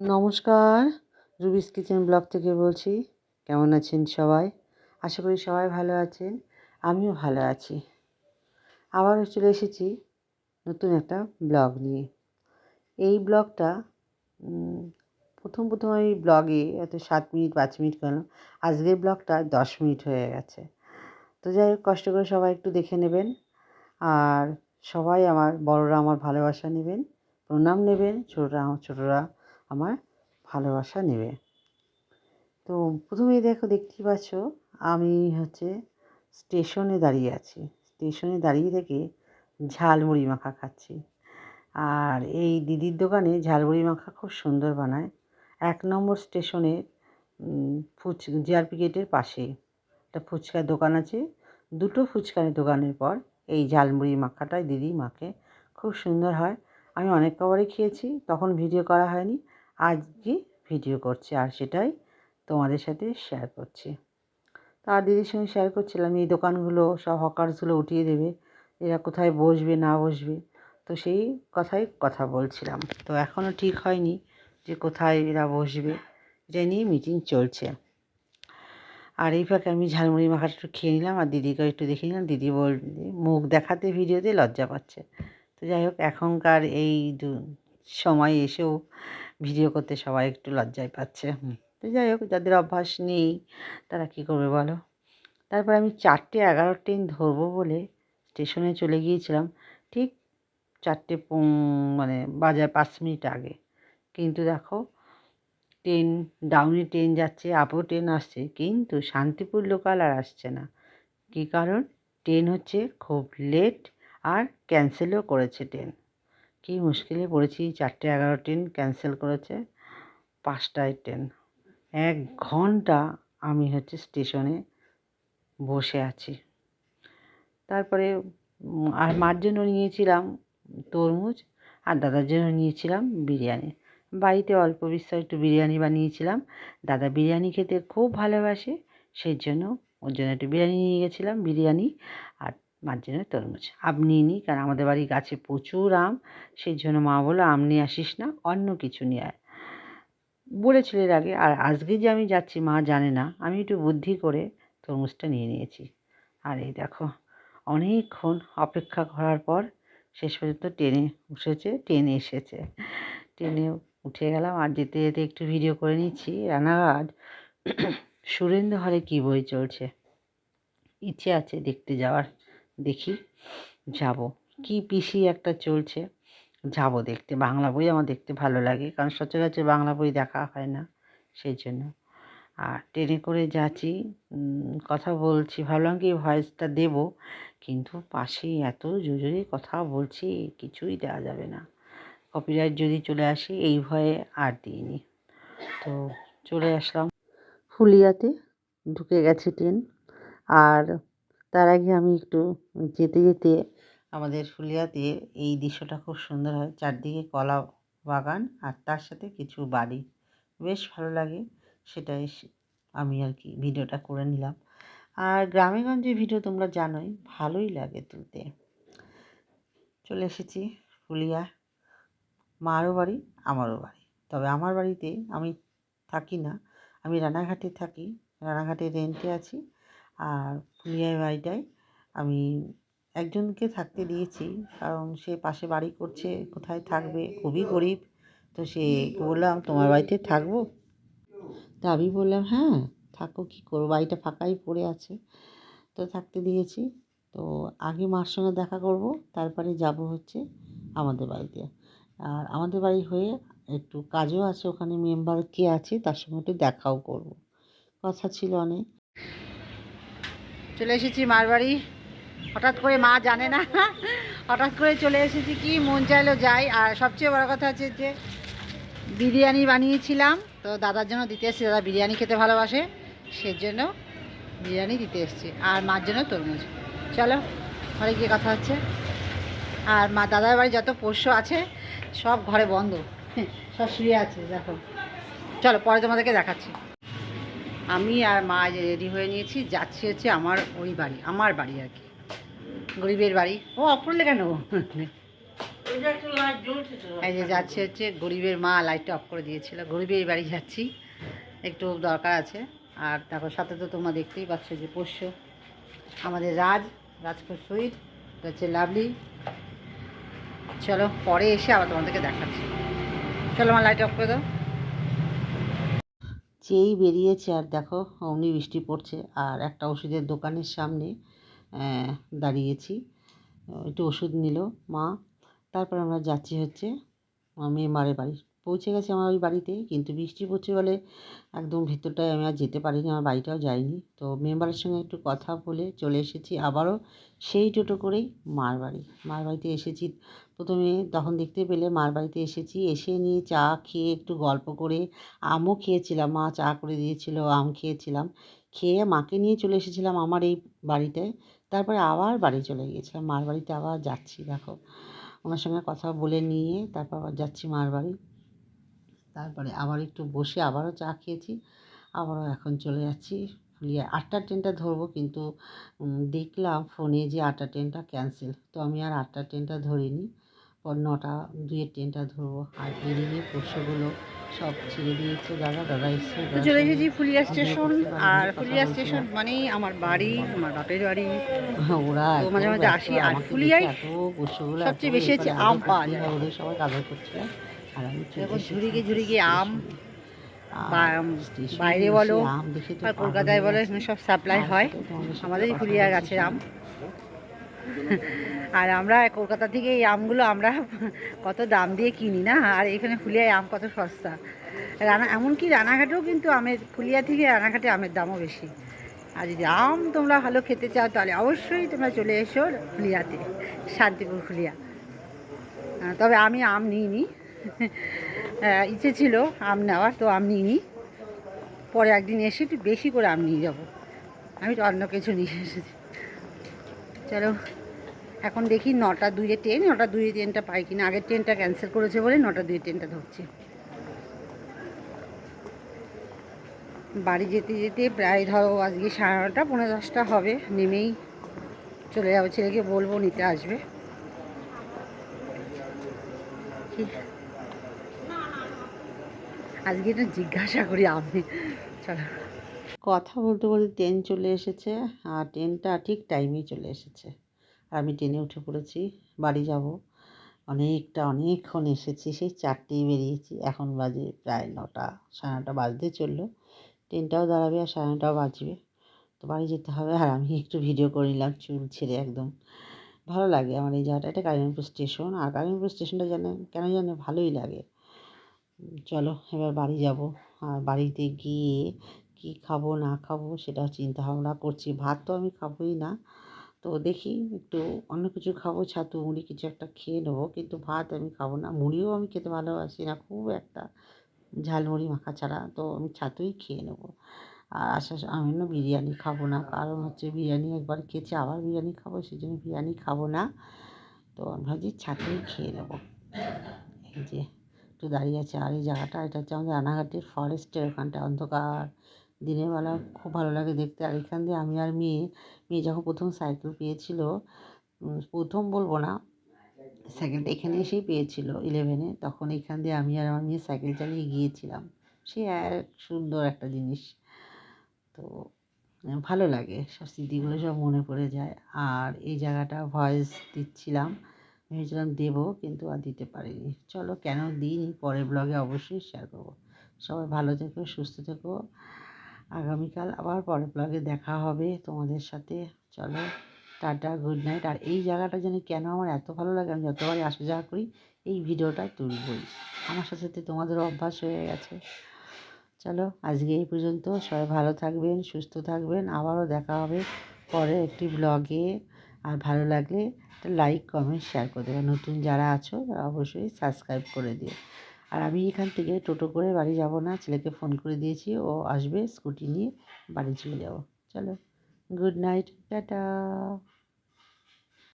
নমস্কার, রুবিস kitchen blog থেকে বলছি। কেমন আছেন সবাই? আশা করি সবাই ভালো আছেন। আমিও ভালো আছি। আবারও চলে এসেছি নতুন একটা ব্লগ নিয়ে। এই ব্লগটা প্রথম আমি ব্লগে এত 7 মিনিট 5 মিনিট কেন, আজকের ব্লগটা 10 মিনিট হয়ে গেছে। তো যাই হোক, কষ্ট করে সবাই একটু দেখে নেবেন। আর সবাই বড়রা আমার ভালোবাসা নেবেন, প্রণাম নেবেন, ছোটরা আমার ভালোবাসা নেবে। তো প্রথমেই দেখতেই পাচ্ছ, আমি স্টেশনে দাঁড়িয়ে আছি। স্টেশনে দাঁড়িয়ে থেকে ঝালমুড়ি মাখা খাচ্ছি। আর এই দিদির দোকানে ঝালমুড়ি মাখা খুব সুন্দর বানায়। 1 নম্বর স্টেশনে জিআরপি গেটের পাশেই একটা ফুচকার দোকান আছে। 2টো ফুচকার দোকানের পর এই ঝালমুড়ি মাখাটাই দিদি মাখে, খুব সুন্দর হয়। আমি অনেক কবারই খেয়েছি, তখন ভিডিও করা হয়নি। আজকে ভিডিও করছি আর সেটাই তোমাদের সাথে শেয়ার করছি। তার দিদির সঙ্গে শেয়ার করছিলাম এই দোকানগুলো সব হকার্সগুলো উঠিয়ে দেবে, এরা কোথায় বসবে না বসবে, তো সেই কথা বলছিলাম। তো এখনও ঠিক হয়নি যে কোথায় এরা বসবে, এটা নিয়ে মিটিং চলছে। আর এই ফাঁকে আমি ঝালমুড়ি মাখাটা একটু খেয়ে নিলাম আর দিদিকে একটু দেখে নিলাম। দিদি মুখ দেখাতে ভিডিওতে লজ্জা পাচ্ছে। তো যাই হোক, এখনকার এই সময় এসেও ভিডিও করতে সবাই একটু লজ্জায় পাচ্ছে। তো যাই হোক, যাদের অভ্যাস নেই তারা কী করবে বলো। তারপর আমি 4:11 ট্রেন ধরবো বলে স্টেশনে চলে গিয়েছিলাম ঠিক 4টে বাজার 5 মিনিট আগে। কিন্তু দেখো, ডাউনে ট্রেন যাচ্ছে, আপও ট্রেন আসছে, কিন্তু শান্তিপুর লোকাল আর আসছে না। কী কারণ? ট্রেন খুব লেট আর ক্যান্সেলও করেছে ট্রেন। কী মুশকিলে পড়েছি, 4:11 ট্রেন ক্যান্সেল করেছে, 5টায় ট্রেন। 1 ঘন্টা আমি স্টেশনে বসে আছি। তারপরে আর মার জন্য নিয়েছিলাম তরমুজ আর দাদার জন্য নিয়েছিলাম বিরিয়ানি। বাড়িতে অল্প বিস্তর একটু বিরিয়ানি বানিয়েছিলাম। দাদা বিরিয়ানি খেতে খুব ভালোবাসে, সেই জন্য ওর জন্য একটু বিরিয়ানি নিয়ে গেছিলাম, বিরিয়ানি। আর মার জন্য তরমুজ। আম নিইনি, কারণ আমাদের বাড়ির গাছে প্রচুর আম, সেই জন্য মা বললো আম নিয়ে আসিস না, অন্য কিছু নিয়ে আয়। বলেছিল এর আগে। আর আজকে যে আমি যাচ্ছি মা জানে না, আমি একটু বুদ্ধি করে তরমুজটা নিয়ে নিয়েছি। আর এই দেখো, অনেকক্ষণ অপেক্ষা করার পর শেষ পর্যন্ত ট্রেনে এসেছে। ট্রেনে উঠে গেলাম আর যেতে যেতে একটু ভিডিও করে নিচ্ছি। রানাঘাট সুরেন্দ্র হলে কী বই চলছে, ইচ্ছে আছে দেখতে যাওয়ার। দেখি যাব। কি পিসি একটা চলছে, যাব দেখতে। বাংলা বই আমার দেখতে ভালো লাগে, কারণ সচরাচর বাংলা বই দেখা হয় না, সেই জন্য। আর ট্রেনে করে যাচ্ছি, কথা বলছি, ভাবলাম কি ভয়েসটা দেব, কিন্তু পাশেই এত জোরে কথা বলছি, কিছুই দেওয়া যাবে না, কপিরাইট যদি চলে আসে, এই ভয়ে আর দিইনি। তো চলে আসলাম ফুলিয়াতে, ঢুকে গেছে ট্রেন। আর তার আগে আমি একটু যেতে যেতে আমাদের ফুলিয়াতে এই দৃশ্যটা খুব সুন্দর হয়, চারদিকে কলা বাগান আর তার সাথে কিছু বাড়ি, বেশ ভালো লাগে। সেটাই আমি ভিডিওটা করে নিলাম। আর গ্রামেগঞ্জে ভিডিও তোমরা জানোই, ভালোই লাগে তুলতে। চলে এসেছি ফুলিয়া, মারও বাড়ি আমারও বাড়ি। তবে আমার বাড়িতে আমি থাকি না, আমি রানাঘাটে থাকি, রানাঘাটে রেন্টে আছি। আর ফুলিয়ার বাড়িটায় আমি একজনকে থাকতে দিয়েছি, কারণ সে পাশে বাড়ি করছে, কোথায় থাকবে, খুবই গরিব। তো সে বললাম তোমার বাড়িতে থাকবো? তা আমি বললাম হ্যাঁ থাকো, কী করবো, বাড়িটা ফাঁকাই পড়ে আছে, তো থাকতে দিয়েছি। তো আগে মার সঙ্গে দেখা করব, তারপরে যাব আমাদের বাড়িতে। আর আমাদের বাড়ি হয়ে একটু কাজও আছে, ওখানে মেম্বার কে আছে তার সঙ্গে একটু দেখাও করব, কথা ছিল অনেক। চলে এসেছি মার বাড়ি, হঠাৎ করে, মা জানে না, হঠাৎ করে চলে এসেছি, কি মন চাইলো যাই। আর সবচেয়ে বড় কথা হচ্ছে যে বিরিয়ানি বানিয়েছিলাম, তো দাদার জন্য দিতে এসেছি, দাদা বিরিয়ানি খেতে ভালোবাসে, সেজন্য বিরিয়ানি দিতে এসেছি। আর মার জন্য তরমুজ। চলো ঘরে গিয়ে কথা হচ্ছে। আর মা দাদার বাড়ি যত পোষ্য আছে সব ঘরে বন্ধ, সব শুয়ে আছে দেখো। চলো পরে তোমাদেরকে দেখাচ্ছি। আমি আর মা রেডি হয়ে নিয়েছি, যাচ্ছি আমার ওই বাড়ি, আমার বাড়ি আর কি, গরিবের বাড়ি। ও অপরলে কেন এই যে যাচ্ছি হচ্ছে গরিবের মা লাইটটা অফ করে দিয়েছিল, গরিবের বাড়ি যাচ্ছি, একটু দরকার আছে। আর তারপর সাথে তো তোমরা দেখতেই পাচ্ছ যে পোষ্য আমাদের রাজপুর সুইট, এটা হচ্ছে লাভলি। চলো পরে এসে আবার তোমাদেরকে দেখাচ্ছি। চলো আমার লাইট অফ করে দাও। যেই বেরিয়েছে আর দেখো অমনি বৃষ্টি পড়ছে, আর একটা ওষুধের দোকানের সামনে দাঁড়িয়েছি, একটু ওষুধ নিল মা। তারপর আমরা যাচ্ছি হচ্ছে মেম্বারের বাড়ি। পৌঁছে গেছি আমার ওই বাড়িতে, কিন্তু বৃষ্টি পড়ছে বলে একদম ভেতরটায় আমি আর যেতে পারিনি, আমার বাড়িটাও যাইনি। তো মেম্বারের সঙ্গে একটু কথা বলে চলে এসেছি আবারও সেই টোটো করেই মার বাড়িতে এসেছি। প্রথমে তখন দেখতে পেলে মার বাড়িতে এসেছি, এসে নিয়ে চা খেয়ে একটু গল্প করে আমও খেয়েছিলাম, মা চা করে দিয়েছিল, আম খেয়েছিলাম। খেয়ে মাকে নিয়ে চলে এসেছিলাম আমার এই বাড়িটায়। তারপরে আবার বাড়ি চলে গিয়েছিলাম, মার বাড়িতে আবার যাচ্ছি। দেখো ওনার সঙ্গে কথা বলে নিয়ে তারপর আবার যাচ্ছি মার বাড়ি। তারপরে আবার একটু বসে আবারও চা খেয়েছি, আবারও এখন চলে যাচ্ছি ফুলিয়া। 8টার ট্রেনটা ধরবো, কিন্তু দেখলাম ফোনে যে 8টার ট্রেনটা ক্যান্সেল, তো আমি আর 8টার ট্রেনটা ধরিনি, পর 9:02-এর ট্রেনটা ধরবো। আর এদিকে পোষ্যগুলো সব ছেড়ে দিয়েছে, দাদা এসছে। তো চলে এসেছি ফুলিয়া স্টেশন, আর ফুলিয়া স্টেশন মানেই আমার বাড়ি, আমার বাপের বাড়ি। ওরা তো মাঝে মাঝে আসি। আর ফুলিয়ায় সবচেয়ে বেশি হচ্ছে আম পাওয়া যায়, ওদের সবাই কাদর করছে। আর আমি ঝুড়িকে আম বাইরে বলো আর কলকাতায় বলো, এখানে সব সাপ্লাই হয় আমাদেরই ফুলিয়া গাছের আম। আর আমরা কলকাতা থেকে এই আমগুলো আমরা কত দাম দিয়ে কিনি না, আর এখানে ফুলিয়ায় আম কত সস্তা। এমনকি রানাঘাটেও কিন্তু ফুলিয়া থেকে রানাঘাটে আমের দামও বেশি। আর যদি আম তোমরা ভালো খেতে চাও তাহলে অবশ্যই তোমরা চলে এসো ফুলিয়াতে, শান্তিপুর ফুলিয়া। তবে আমি আম নিইনি, ইচ্ছে ছিল আম নেওয়ার, তো আম নিইনি। পরে একদিন এসে একটু বেশি করে আম নিয়ে যাবো, আমি তো অন্য কিছু নিয়ে এসেছি। চলো এখন দেখি 9:02-এর ট্রেন, 9:02-এর ট্রেনটা পাই কিনা। আগের ট্রেনটা ক্যান্সেল করেছে বলে 9:02-এর ট্রেনটা ধরছি। বাড়ি যেতে যেতে প্রায় ধরো আজকে 9:30 9:45 হবে, নেমেই চলে যাবো, ছেলেকে বলবো নিতে আসবে। আজকে এটা জিজ্ঞাসা করি আমি। চলো কথা বলতে বলতে ট্রেন চলে এসেছে, আর ট্রেনটা ঠিক টাইমেই চলে এসেছে। আর আমি ট্রেনে উঠে পড়েছি, বাড়ি যাব। অনেকক্ষণ এসেছি, সেই 4টেই বেরিয়েছি, এখন বাজে প্রায় 9টা, 9:30 বাজতে চললো। ট্রেনটাও দাঁড়াবে আর 9:30 বাজবে, তো বাড়ি যেতে হবে। আর আমি একটু ভিডিও করে নিলাম চুল ছেড়ে একদম। ভালো লাগে আমার এই জায়গাটা, এটা কালিয়াপুর স্টেশন। আর কালিয়াপুর স্টেশনটা কেন জানে ভালোই লাগে। চলো এবার বাড়ি যাব। আর বাড়িতে গিয়ে কী খাবো না খাবো সেটাও চিন্তা ভাবনা করছি। ভাত তো আমি খাবোই না, তো দেখি একটু অন্য কিছু খাবো, ছাতু মুড়ি কিছু একটা খেয়ে নেবো, কিন্তু ভাত আমি খাবো না। মুড়িও আমি খেতে ভালোবাসি না খুব একটা, ঝালমুড়ি মাখা ছাড়া, তো আমি ছাতুই খেয়ে নেবো। আর আমি না বিরিয়ানি খাবো না, কারণ হচ্ছে বিরিয়ানি একবার খেয়েছি, আবার বিরিয়ানি খাবো, সেই জন্য বিরিয়ানি খাবো না। তো আমি ভাবছি ছাতুই খেয়ে নেবো। এই যে একটু দাঁড়িয়ে আছে, আর এই জায়গাটা, এটা হচ্ছে আমাদের রানাঘাটের ফরেস্টের ওখানটা, অন্ধকার দিনের বেলা খুব ভালো লাগে দেখতে। আর এখান দিয়ে আমি আর মেয়ে যখন প্রথম সাইকেল পেয়েছিল, প্রথম বলবো না, সাইকেলটা এখানে এসেই পেয়েছিল 11-এ, তখন এখান দিয়ে আমি আর আমার মেয়ে সাইকেল চালিয়ে গিয়েছিলাম। সে এক সুন্দর একটা জিনিস, তো ভালো লাগে, সব স্মৃতিগুলো সব মনে পড়ে যায়। আর এই জায়গাটা ভয়েস দিচ্ছিলাম, ভেবেছিলাম দেবো, কিন্তু আর দিতে পারিনি। চলো কেন দিইনি, পরের ব্লগে অবশ্যই শেয়ার করবো। সবাই ভালো থেকো, সুস্থ থেকো। আগামীকাল আবার পরের ব্লগে দেখা হবে তোমাদের সাথে। চলো টাটা, গুড নাইট। আর এই জায়গাটা যেন কেন আমার এত ভালো লাগে, আমি যতবারই আসা যাওয়া করি এই ভিডিওটা তুলবই, আমার সাথে সাথে তোমাদেরও অভ্যাস হয়ে গেছে। চলো আজকে এই পর্যন্ত, সবাই ভালো থাকবেন, সুস্থ থাকবেন, আবারও দেখা হবে পরে একটি ব্লগে। আর ভালো লাগলে একটা লাইক কমেন্ট শেয়ার করে দেবে, নতুন যারা আছো তারা অবশ্যই সাবস্ক্রাইব করে দিও। আর আমি এখান থেকে টোটো করে বাড়ি যাব না, ছেলেকে ফোন করে দিয়েছি, ও আসবে স্কুটি নিয়ে, বাড়ি চলে যাব। চলো গুড নাইট, টাটা।